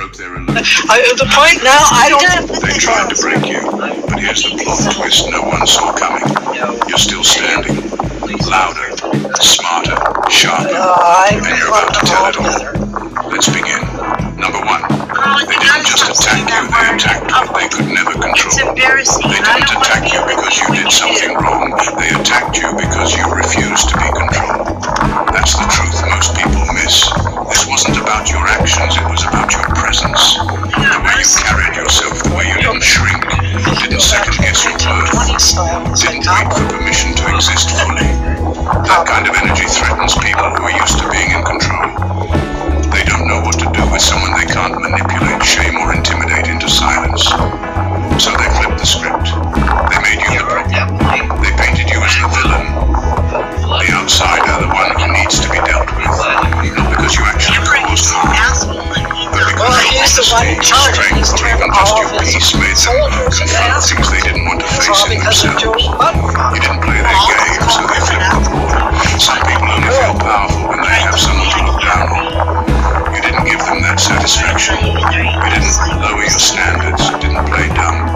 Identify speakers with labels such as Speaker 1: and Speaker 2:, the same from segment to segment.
Speaker 1: broke their illusion.
Speaker 2: The point now, I don't...
Speaker 1: They tried to break you, but here's the plot twist no one saw coming. You're still standing. Louder, smarter, sharper, and you're about to tell it all. Let's begin. Number one, they didn't just attack you, they attacked what they could never control. They didn't attack you because you did something wrong. They attacked you because you refused to be controlled. That's the truth most people miss. This wasn't about your actions, it was about your presence. The way you carried yourself, the way you didn't shrink, didn't second guess your worth, didn't wait for permission to exist fully. That kind of energy threatens people who are used to being in control. They don't know what to do with someone they can't manipulate, shame, or intimidate into silence. So they flipped the script. They made you the problem. They painted you as the villain. The outsider, the one who needs to be dealt with. Not because you actually caused harm, but because your honesty, strength, or even just your peace made them confront things they didn't want to face in themselves. You didn't play their game, so they flipped the board. Some people only feel powerful when they have someone to look down on. You didn't give them that satisfaction. You didn't lower your standards, didn't play dumb,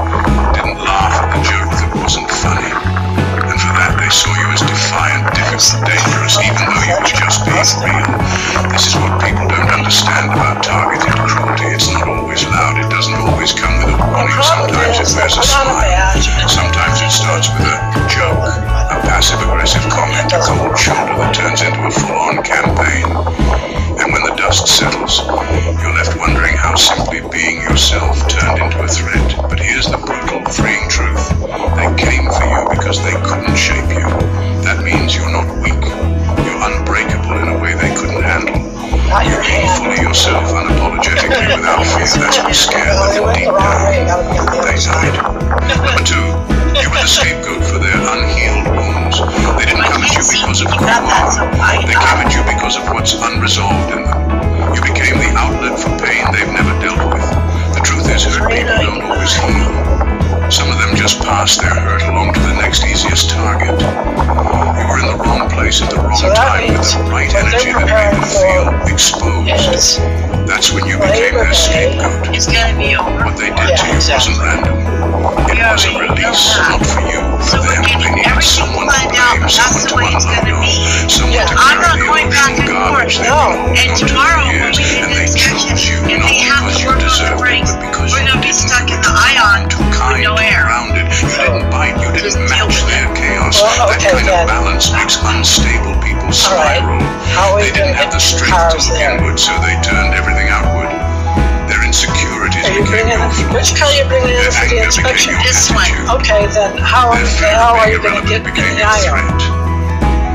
Speaker 1: didn't laugh at the joke that wasn't funny. And for that they saw you as defiant, difficult, dangerous, even though you were just being real. This is what people don't understand about targeted cruelty. It's not always loud, it doesn't always come with a warning. Sometimes it wears a smile. Sometimes it starts with a joke, a passive-aggressive comment, a cold shoulder that turns into a full-on campaign. And when the dust settles, you're left wondering how simply being yourself turned into a threat. But here's the brutal, freeing truth. They came for you because they couldn't shape you. That means you're not weak. You're unbreakable in a way they couldn't handle. You can be fully yourself, unapologetically, without fear. That's what scared them deep down. They died. Number two, you were the scapegoat for their unhealed wounds. They didn't come at you because of who you are. They came at you because of what's unresolved in them. You became the outlet for pain they've never dealt with. The truth is, hurt people don't always heal. Some of them just pass their hurt along to the next easiest target. You were in the wrong place at the wrong time with the right energy that made them feel exposed. That's when you became their scapegoat. What they did to you wasn't random. It was a release, not for you, for them. They needed someone to blame, someone to unload, someone to carry the emotional garbage they've been holding on to for years. And they chose you not because you deserved it, but because you didn't. Too kind, too grounded. You didn't bite, you didn't match their chaos. That kind of balance makes unstable people spiral. They didn't have the strength to look inward, so they turned everything outward. Their insecurities became your flaws.
Speaker 2: Which car are you bringing in for the inspection?
Speaker 1: This one.
Speaker 2: Okay, then how are you going to get in the iron?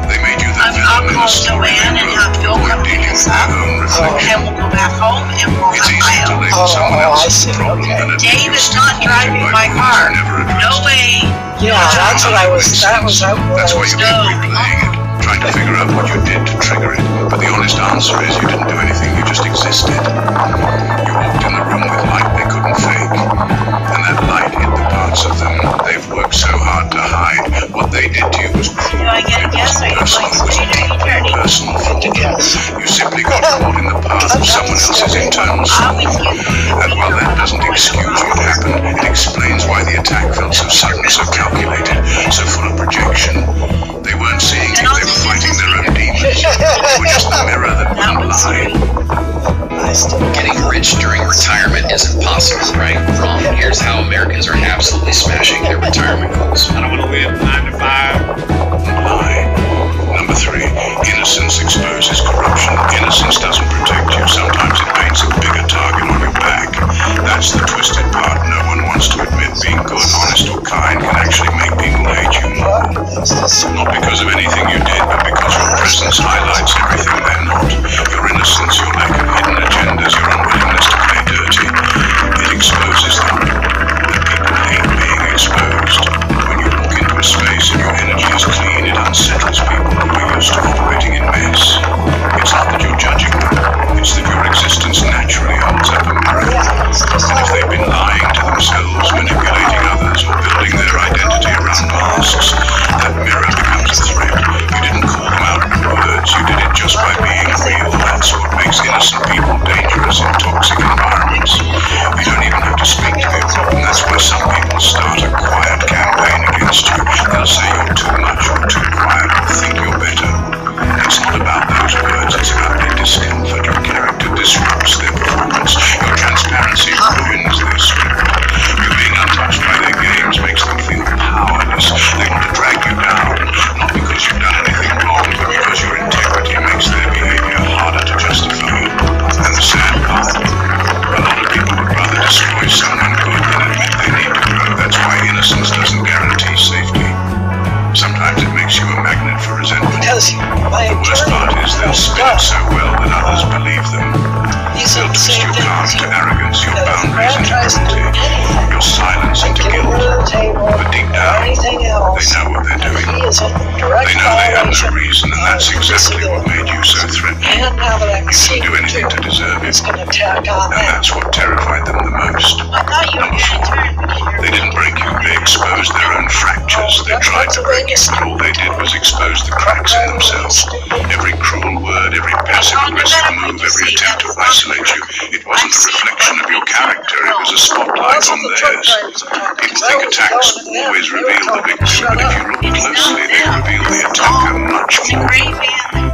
Speaker 1: They made you the villain in the story they wrote, avoid dealing with their own reflection.
Speaker 3: And we'll go back home and we'll
Speaker 1: It's easy to label someone else's problem than admit
Speaker 3: Dave
Speaker 1: you're
Speaker 3: is
Speaker 1: still
Speaker 3: not driving my car. No way.
Speaker 2: Yeah, that's what I was,
Speaker 1: That's why you keep replaying it, trying to figure out what you did to trigger it. But the honest answer is you didn't do anything, you just existed. You walked in the room with light they couldn't fake. And that light hit the parts of them they've worked so hard to hide. What they did to you was cruel. It wasn't personal, it was deep, personal for all. You simply got caught in the path of someone else's internal soul. And while that doesn't excuse what happened, it explains why the attack felt so sudden, so calculated, so full of projection. They weren't seeing you, they were fighting their own demons. You were just the mirror that wouldn't lie.
Speaker 4: Getting rich during retirement isn't possible, right? Wrong. Here's how Americans are absolutely smashing their retirement goals.
Speaker 5: I don't want to live 9 to 5.
Speaker 1: Lie. Number three, innocence exposes corruption. Innocence doesn't protect you. Sometimes it paints a bigger target on your back. That's the twisted part no one wants to admit. Being good, honest, or kind can actually make people hate you more. Not because of anything you did, but because your presence highlights everything they're not. Your innocence, your lack of hidden agendas, your unwillingness to play dirty. It exposes them. And people hate being exposed. When you walk into a space and your energy is clean, it unsettles people who are used to operating in mess. It's not that you're judging them, it's that your existence reduced your calm to arrogance, your boundaries into cruelty, your silence into guilt. But deep down, they know what they're doing. They know they have no reason, and that's exactly what made you so threatening. You didn't do anything to deserve it, and that's what terrified them the most. Number 4, they didn't break you, they exposed their own fractures. They tried to break you, but all they did was expose the cracks in themselves. Every cruel word, every passive-aggressive move, every attempt to isolate you, it wasn't a reflection of your character, it was a spotlight on theirs. People think attacks always reveal the victim, but if you look closely, they reveal the attacker much more.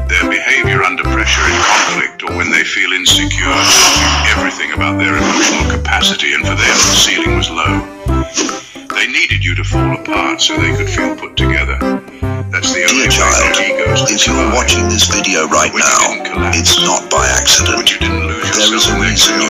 Speaker 1: Their behavior under pressure in conflict or when they feel insecure tells you everything about their emotional capacity, and for them, the ceiling was low. They needed you to fall apart so they could feel put together. That's the only way their egos could
Speaker 6: if you're
Speaker 1: survive.
Speaker 6: watching this video right
Speaker 1: When you
Speaker 6: now,
Speaker 1: didn't collapse,
Speaker 6: it's not by accident.
Speaker 1: when you didn't lose
Speaker 6: There is
Speaker 1: yourself
Speaker 6: a
Speaker 1: in their
Speaker 6: reason
Speaker 1: chaos.